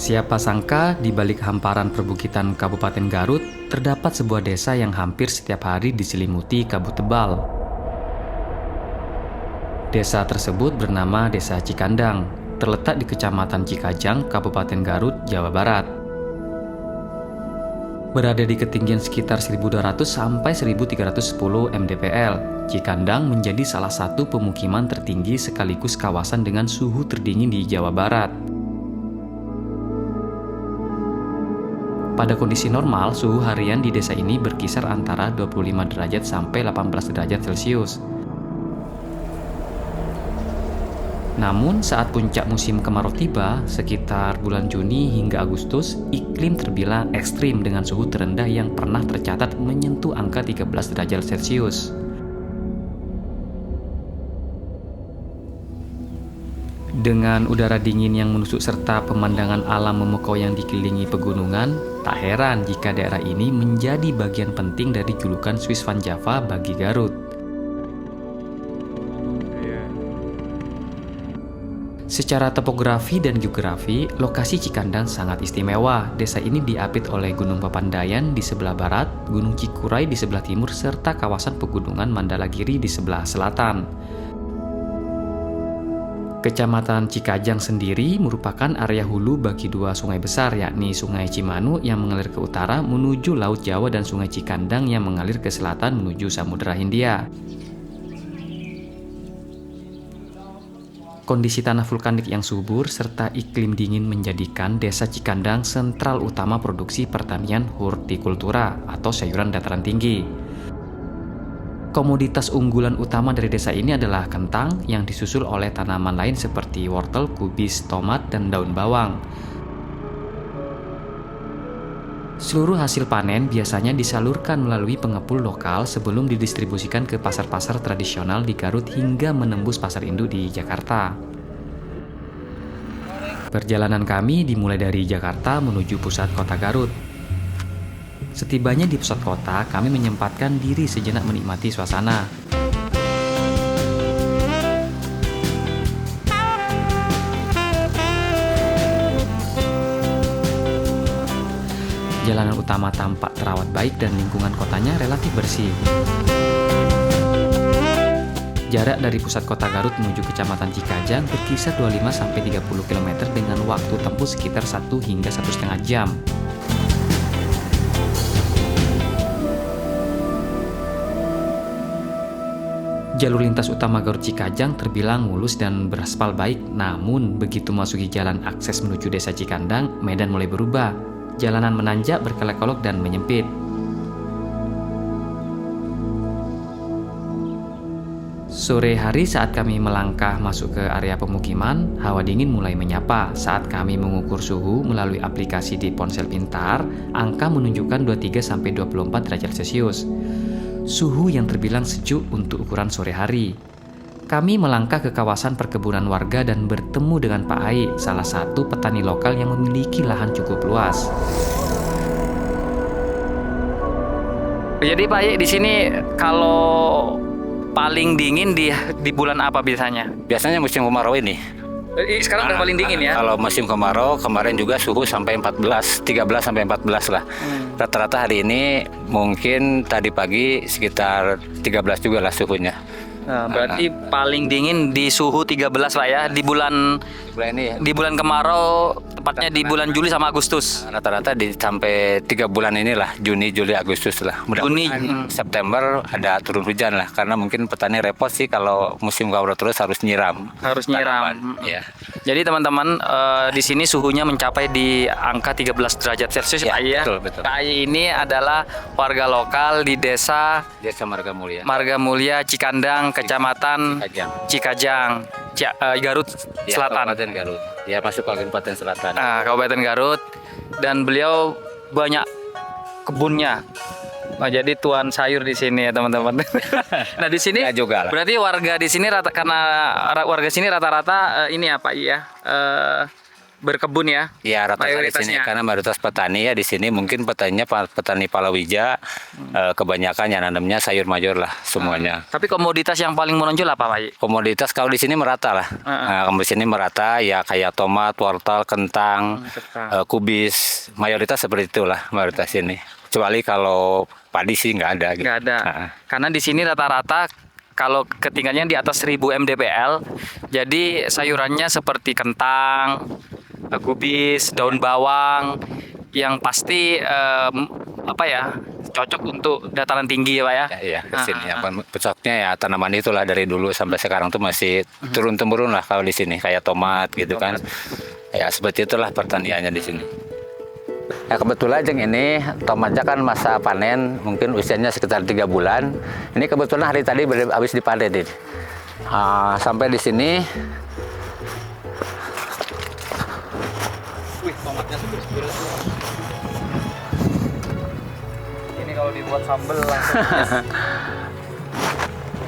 Siapa sangka di balik hamparan perbukitan Kabupaten Garut terdapat sebuah desa yang hampir setiap hari diselimuti kabut tebal. Desa tersebut bernama Desa Cikandang, terletak di Kecamatan Cikajang, Kabupaten Garut, Jawa Barat. Berada di ketinggian sekitar 1.200 sampai 1.310 mdpl, Cikandang menjadi salah satu pemukiman tertinggi sekaligus kawasan dengan suhu terdingin di Jawa Barat. Pada kondisi normal, suhu harian di desa ini berkisar antara 25 derajat sampai 18 derajat Celcius. Namun, saat puncak musim kemarau tiba, sekitar bulan Juni hingga Agustus, iklim terbilang ekstrim dengan suhu terendah yang pernah tercatat menyentuh angka 13 derajat Celcius. Dengan udara dingin yang menusuk serta pemandangan alam memukau yang dikelilingi pegunungan, tak heran jika daerah ini menjadi bagian penting dari julukan Swiss Van Java bagi Garut. Secara topografi dan geografi, lokasi Cikandang sangat istimewa. Desa ini diapit oleh Gunung Papandayan di sebelah barat, Gunung Cikuray di sebelah timur, serta kawasan pegunungan Mandalagiri di sebelah selatan. Kecamatan Cikajang sendiri merupakan area hulu bagi dua sungai besar, yakni Sungai Cimanuk yang mengalir ke utara menuju Laut Jawa dan Sungai Cikandang yang mengalir ke selatan menuju Samudra Hindia. Kondisi tanah vulkanik yang subur serta iklim dingin menjadikan Desa Cikandang sentral utama produksi pertanian hortikultura atau sayuran dataran tinggi. Komoditas unggulan utama dari desa ini adalah kentang yang disusul oleh tanaman lain seperti wortel, kubis, tomat, dan daun bawang. Seluruh hasil panen biasanya disalurkan melalui pengepul lokal sebelum didistribusikan ke pasar-pasar tradisional di Garut hingga menembus pasar induk di Jakarta. Perjalanan kami dimulai dari Jakarta menuju pusat kota Garut. Setibanya di pusat kota, kami menyempatkan diri sejenak menikmati suasana. Jalanan utama tampak terawat baik dan lingkungan kotanya relatif bersih. Jarak dari pusat kota Garut menuju Kecamatan Cikajang berkisar 25-30 km dengan waktu tempuh sekitar 1 hingga 1,5 jam. Jalur lintas utama Garut Cikajang terbilang mulus dan beraspal baik, namun begitu masuki jalan akses menuju Desa Cikandang, medan mulai berubah. Jalanan menanjak, berkelok-kelok, dan menyempit. Sore hari saat kami melangkah masuk ke area pemukiman, hawa dingin mulai menyapa. Saat kami mengukur suhu melalui aplikasi di ponsel pintar, angka menunjukkan 23-24 derajat Celcius. Suhu yang terbilang sejuk untuk ukuran sore hari. Kami melangkah ke kawasan perkebunan warga dan bertemu dengan Pak Ai, salah satu petani lokal yang memiliki lahan cukup luas. Jadi Pak Ai, di sini kalau paling dingin di bulan apa biasanya? Biasanya musim kemarau ini. Sekarang udah paling dingin ya? Kalau musim kemarau kemarin juga suhu sampai 13 sampai 14 lah. Rata-rata hari ini mungkin tadi pagi sekitar 13 juga lah suhunya. Nah, berarti paling dingin di suhu 13 lah ya di bulan ini ya. Di bulan kemarau, tepatnya di bulan Juli sama Agustus. Rata-rata sampai 3 bulan inilah, Juni, Juli, Agustus lah. Mudah-mudahan September ada turun hujan lah, karena mungkin petani repot sih kalau musim kemarau terus harus nyiram. Harus nyiram. Ya. Jadi teman-teman, di sini suhunya mencapai di angka 13 derajat Celcius Ya, Pak Ai ya. betul. Pak Ai ini adalah warga lokal di Desa Marga Mulia. Marga Mulia Cikandang, Kecamatan Cikajang, Garut Ya, Selatan. Kabupaten Garut. Ya, masuk ke Kabupaten Selatan. Nah, Kabupaten Garut, dan beliau banyak kebunnya. Nah, jadi tuan sayur di sini ya teman-teman. Nah di sini Ya, juga lah. berarti warga di sini karena warga sini rata-rata ini apa ya? berkebun ya? Ya rata di sini Mayoritasnya. karena mayoritas petani ya di sini mungkin petaninya petani palawija, kebanyakan yang nanamnya sayur mayur lah semuanya. Tapi komoditas yang paling menonjol apa Pak Haji? Komoditas kalau di sini merata lah. Nah, kalau di sini merata ya kayak tomat, wortel, kentang, kubis, mayoritas seperti itulah mayoritas ini. Kecuali kalau padi sih nggak ada. Gitu. Nggak ada. Karena di sini rata-rata kalau ketinggiannya di atas 1000 mdpl, jadi sayurannya seperti kentang, kubis, daun bawang, yang pasti apa ya, cocok untuk dataran tinggi ya Pak ya. Iya ke sini. Cocoknya ya tanaman itulah dari dulu sampai sekarang tuh masih turun temurun lah kalau di sini kayak tomat gitu kan. Ya seperti itulah pertaniannya di sini. Ya kebetulan jeng ini tomatnya kan masa panen mungkin usianya sekitar 3 bulan. Ini kebetulan hari tadi habis dipanen ini. Sampai di sini. Wih, tomatnya seger-seger. Ini kalau dibuat sambal langsung.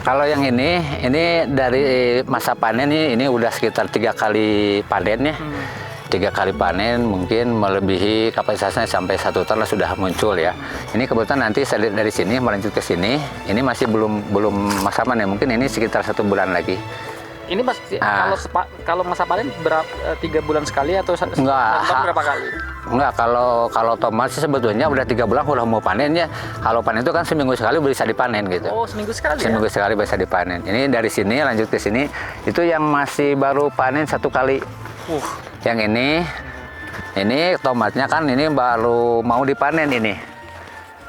Kalau yang ini dari masa panen ini udah sekitar 3 kali panen ya. 3 kali panen mungkin melebihi kapasitasnya sampai 1 ton sudah muncul ya. Ini kebetulan nanti dari sini melanjut ke sini. Ini masih belum masa panen, mungkin ini sekitar 1 bulan lagi. Ini kalau masa panen 3 bulan sekali atau berapa kali? Enggak, kalau tomat sih sebetulnya udah 3 bulan udah mau panen ya. Kalau panen itu kan seminggu sekali bisa dipanen gitu. Oh, seminggu sekali. Seminggu sekali bisa dipanen. Ini dari sini lanjut ke sini. Itu yang masih baru panen 1 kali. Yang ini tomatnya kan ini baru mau dipanen ini.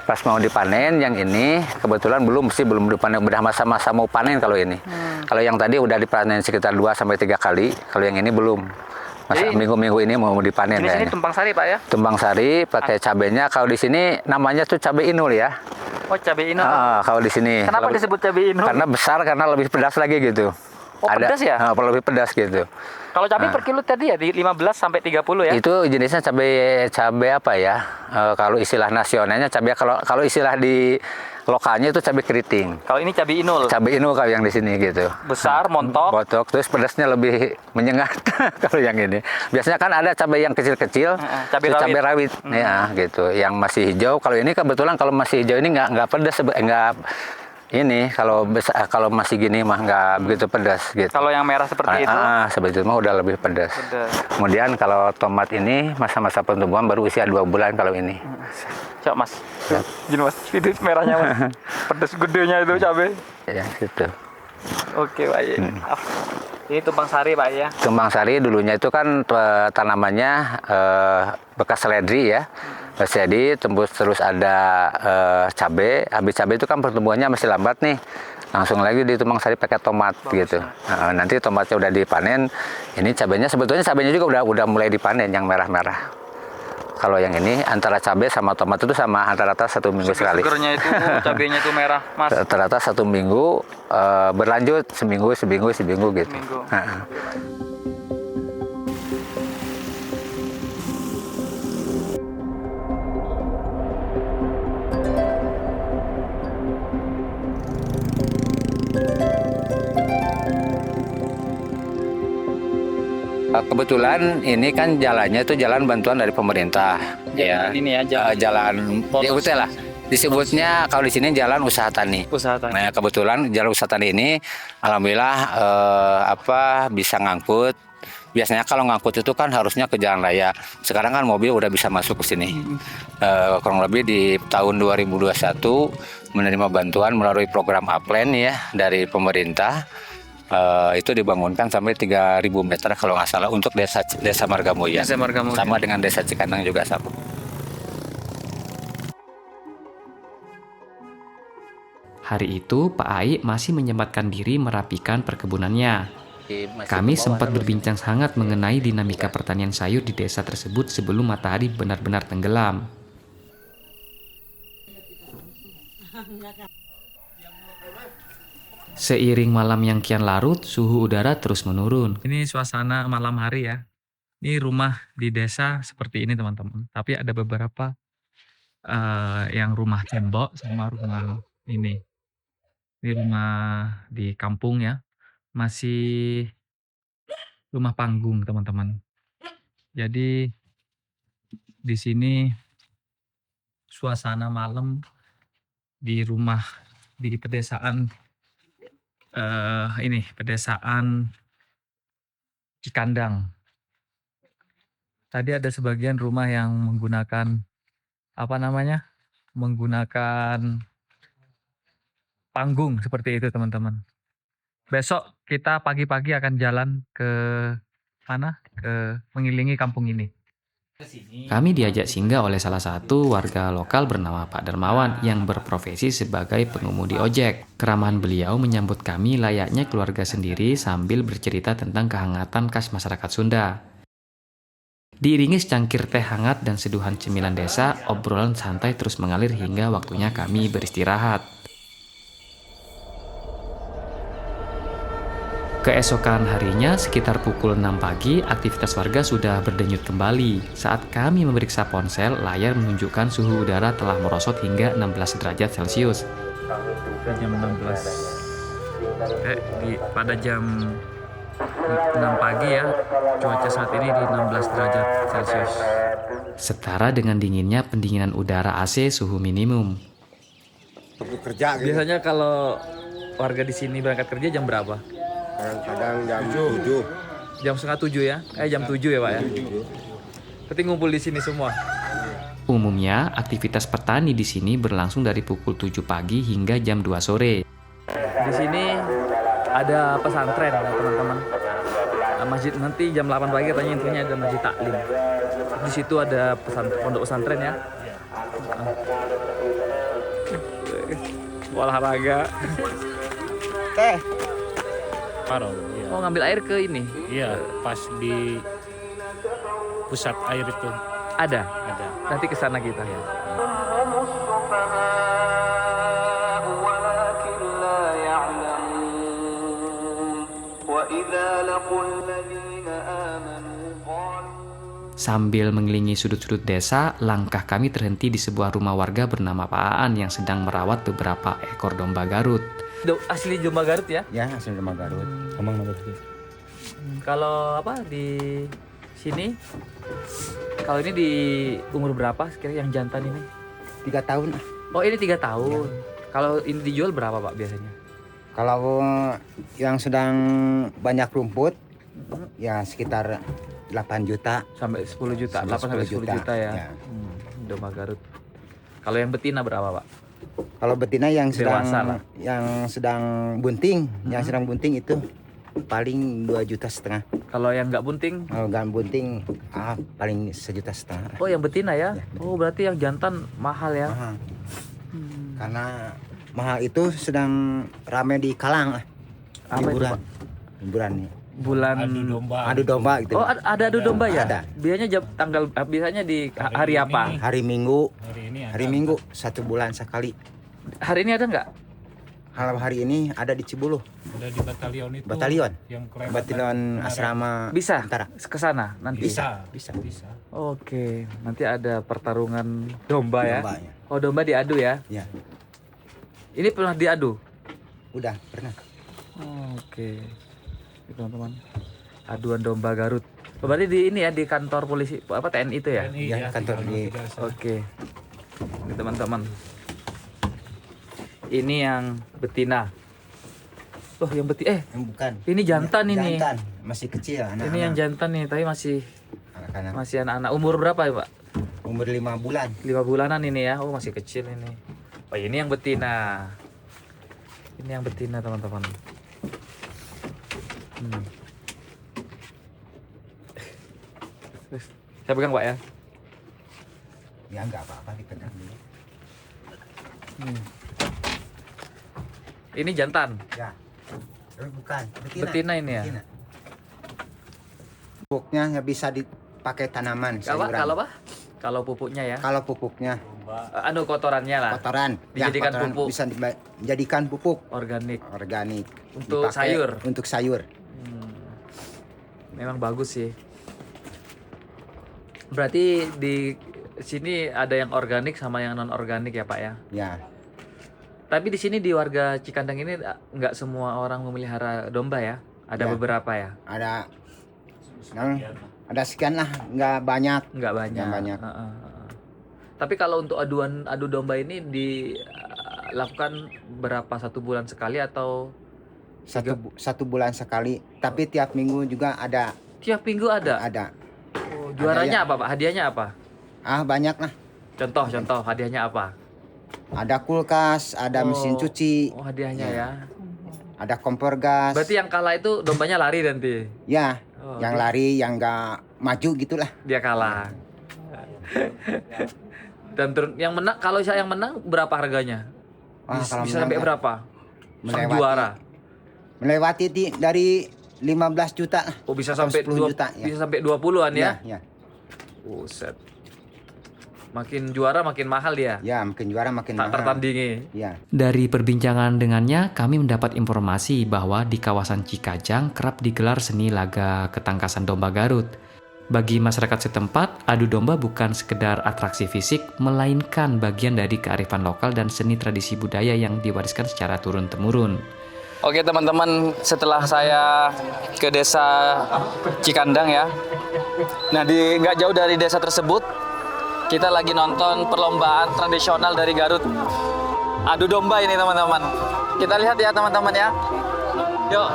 Pas mau dipanen yang ini kebetulan belum dipanen, udah masa-masa mau panen kalau ini. Kalau yang tadi udah dipanen sekitar 2 sampai 3 kali, kalau yang ini belum. Masa minggu-minggu ini mau dipanen Di sini tumpang sari Pak ya? Tumpang sari pakai cabenya. Kalau di sini namanya tuh cabai inul ya. Oh, cabai inul. Kalau di sini. Kenapa disebut cabai inul? Karena besar, karena lebih pedas lagi gitu. Oh, pedas ya? Lebih pedas gitu. Kalau cabai per kilo tadi ya di 15 sampai 30 ya? Itu jenisnya cabai apa ya? Kalau istilah nasionalnya cabai, kalau istilah di lokalnya itu cabai keriting. Kalau ini cabai inul. Cabai inul kalau yang di sini gitu. Besar, montok. Botok, terus pedasnya lebih menyengat kalau yang ini. Biasanya kan ada cabai yang kecil-kecil, cabai rawit, ya gitu. Yang masih hijau. Kalau ini kebetulan kalau masih hijau ini nggak pedas, nggak. Ini kalau masih gini mah nggak begitu pedas gitu. Kalau yang merah seperti itu? Seperti itu mah udah lebih pedas. Kemudian kalau tomat ini masa-masa pertumbuhan baru usia 2 bulan kalau ini. Coba Mas, gini Mas, itu merahnya Mas, pedas gedenya itu cabai. Ya gitu. Oke Pak ya. Ini tumpang sari Pak ya? Tumpang sari dulunya itu kan tanamannya bekas seledri ya. Jadi terus ada cabai. Habis cabai itu kan pertumbuhannya masih lambat nih. Langsung lagi di tumpang sari pakai tomat. Bagus, gitu. Nanti tomatnya udah dipanen. Ini sebetulnya cabainya juga udah mulai dipanen yang merah-merah. Kalau yang ini antara cabai sama tomat itu sama, rata-rata 1 minggu sekali. Segernya itu cabainya itu merah, Mas. Rata-rata 1 minggu berlanjut seminggu gitu. Seminggu. Kebetulan ini kan jalannya itu jalan bantuan dari pemerintah. Ya. Ini ya jalan ya betul lah. Disebutnya kalau di sini jalan usaha tani. Usaha tani. Nah, kebetulan jalan usaha tani ini alhamdulillah bisa ngangkut. Biasanya kalau ngangkut itu kan harusnya ke jalan raya. Sekarang kan mobil udah bisa masuk ke sini. Kurang lebih di tahun 2021 menerima bantuan melalui program Aplen ya dari pemerintah. Itu dibangunkan sampai 3.000 meter kalau nggak salah untuk desa Margamuya. Sama dengan desa Cikandang juga sama. Hari itu Pak Ai masih menyempatkan diri merapikan perkebunannya. Kami sempat berbincang hangat mengenai dinamika pertanian sayur di desa tersebut sebelum matahari benar-benar tenggelam. Seiring malam yang kian larut, suhu udara terus menurun. Ini suasana malam hari ya. Ini rumah di desa seperti ini teman-teman. Tapi ada beberapa yang rumah tembok sama rumah ini. Ini rumah di kampung ya. Masih rumah panggung teman-teman. Jadi di sini suasana malam di rumah di pedesaan ini pedesaan Cikandang. Tadi ada sebagian rumah yang menggunakan apa namanya? Menggunakan panggung seperti itu, teman-teman. Besok kita pagi-pagi akan jalan ke mana? Ke mengelilingi kampung ini. Kami diajak singgah oleh salah satu warga lokal bernama Pak Dermawan yang berprofesi sebagai pengemudi ojek. Keramahan beliau menyambut kami layaknya keluarga sendiri sambil bercerita tentang kehangatan khas masyarakat Sunda. Diiringi secangkir teh hangat dan seduhan cemilan desa, obrolan santai terus mengalir hingga waktunya kami beristirahat. Keesokan harinya, sekitar pukul 6 pagi, aktivitas warga sudah berdenyut kembali. Saat kami memeriksa ponsel, layar menunjukkan suhu udara telah merosot hingga 16 derajat Celcius. Jam 16. Pada jam 6 pagi ya, cuaca saat ini di 16 derajat Celcius. Setara dengan dinginnya pendinginan udara AC suhu minimum. Kerja gitu. Biasanya kalau warga di sini berangkat kerja jam berapa? Kadang-kadang jam 7. Jam setengah 7 ya? Jam 7 ya Pak ya? Berarti ngumpul di sini semua? Umumnya, aktivitas petani di sini berlangsung dari pukul 7 pagi hingga jam 2 sore. Di sini ada pesantren ya teman-teman. Masjid nanti jam 8 pagi katanya intinya ada masjid taklim. Di situ ada pondok pesantren ya. Olahraga. Teh. Parong, iya. Oh ngambil air ke ini? Iya, pas di pusat air itu Ada. ada. Nanti ke sana kita ya. Sambil mengelilingi sudut-sudut desa, langkah kami terhenti di sebuah rumah warga bernama Pak Aan yang sedang merawat beberapa ekor domba Garut. Asli domba Garut ya? Ya, asli rumah Garut. Emang nomor itu. Kalau apa di sini? Kalau ini di umur berapa sekira yang jantan ini? 3 tahun. Oh ini 3 tahun. Kalau ini dijual berapa Pak biasanya? Kalau yang sedang banyak rumput, ya sekitar 8 juta. Sampai 10 juta, Sampai 8 sampai 10 juta ya. Ya. Domba Garut. Kalau yang betina berapa Pak? Kalau betina yang Dewasa lah. sedang bunting, yang sedang bunting itu paling 2,5 juta. Kalau yang nggak bunting? Kalau nggak bunting, paling 1,5 juta. Oh yang betina ya? Ya, Oh berarti yang jantan mahal ya? Mahal. Karena mahal itu sedang rame di Kalang. Apa itu, Hiburan. Pak? Hiburan nih. Bulan Bulan domba. Adu domba gitu. Oh ada adu domba ya? Ada. Biasanya biasanya di hari ini. apa? Hari Minggu. Hari ini ada. Hari Minggu 1 bulan sekali. Hari ini ada nggak? Kalau hari ini ada di Cibuluh, Ada di batalion itu. Batalion. Yang keren. Batalion asrama Bisa tentara. ke sana nanti. Bisa. Bisa. Bisa. Oke, nanti ada pertarungan domba ya. Dombanya. Oh domba diadu ya? Ya, Ini pernah diadu? udah pernah. Oke, ini, teman-teman. Aduan domba Garut. Oh, berarti di ini ya di kantor polisi apa TNI itu ya? TNI, Ya, kantor di- 303. Oke. Ini teman-teman. Ini yang betina. Oh, yang betina. Yang bukan. Ini jantan ini. Jantan, masih kecil anak-anak. Ini yang jantan nih, tapi masih Anak-anak. anak-anak. Umur berapa ya, Pak? Umur 5 bulan. 5 bulanan ini ya. Oh, masih kecil ini. Oh, ini yang betina. Ini yang betina, teman-teman. Saya pegang, Pak ya. Ya nggak apa-apa dipegang dulu. Ini jantan. Ya. Bukan, Betina ini ya? Betina. Pupuknya nggak bisa dipakai tanaman. Kalau sayuran. kalau apa? Kalau pupuknya ya. Kalau pupuknya Anu kotorannya lah. kotoran, Dijadikan kotoran pupuk. bisa dijadikan pupuk Organik. organik. Untuk sayur? Untuk sayur. Memang bagus sih. Berarti di sini ada yang organik sama yang non organik ya Pak ya. Ya, Tapi di sini di warga Cikandang ini nggak semua orang memelihara domba ya. Ada Ya. beberapa ya. ada yang Ada sekian lah, nggak banyak. Nggak banyak. Nggak banyak. Tapi kalau untuk adu domba ini dilakukan berapa, 1 bulan sekali atau Satu bulan sekali. Tapi tiap minggu juga ada. tiap minggu ada? Ada. Oh, juaranya apa Pak? Hadiahnya apa? Banyak lah. Contoh hadiahnya apa? Ada kulkas, ada mesin cuci, Oh, hadiahnya ya. ada kompor gas. Berarti yang kalah itu dombanya lari nanti. Ya, Oh, yang lari, yang nggak maju gitulah. dia kalah. Dan yang menang, kalau saya yang menang berapa harganya? Kalau Bisa menang sampai ya, berapa? Sang melewati. juara. Melewati dari 15 juta lah. Oh, bisa atau sampai 10 juta, ya. bisa sampai 20-an ya? Ya. Buset. Makin juara makin mahal dia. Ya, makin juara makin Tak mahal. tertandingi. Ya. Dari perbincangan dengannya, kami mendapat informasi bahwa di kawasan Cikajang kerap digelar seni laga ketangkasan domba Garut. Bagi masyarakat setempat, adu domba bukan sekedar atraksi fisik, melainkan bagian dari kearifan lokal dan seni tradisi budaya yang diwariskan secara turun-temurun. Oke teman-teman, setelah saya ke desa Cikandang ya. Nah, nggak jauh dari desa tersebut, kita lagi nonton perlombaan tradisional dari Garut. Adu domba ini teman-teman. Kita lihat ya teman-teman ya. Yuk.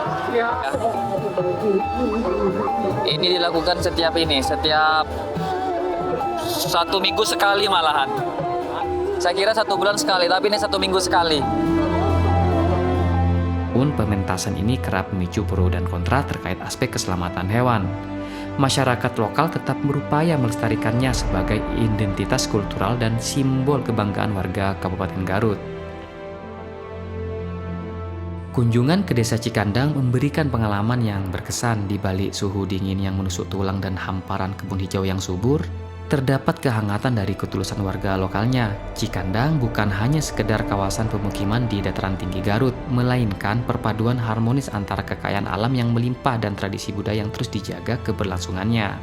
Ini dilakukan setiap 1 minggu sekali malahan. Saya kira 1 bulan sekali, tapi ini 1 minggu sekali. Pun pementasan ini kerap memicu pro dan kontra terkait aspek keselamatan hewan. Masyarakat lokal tetap berupaya melestarikannya sebagai identitas kultural dan simbol kebanggaan warga Kabupaten Garut. Kunjungan ke desa Cikandang memberikan pengalaman yang berkesan. Di balik suhu dingin yang menusuk tulang dan hamparan kebun hijau yang subur, terdapat kehangatan dari ketulusan warga lokalnya. Cikandang bukan hanya sekedar kawasan pemukiman di dataran tinggi Garut, melainkan perpaduan harmonis antara kekayaan alam yang melimpah dan tradisi budaya yang terus dijaga keberlangsungannya.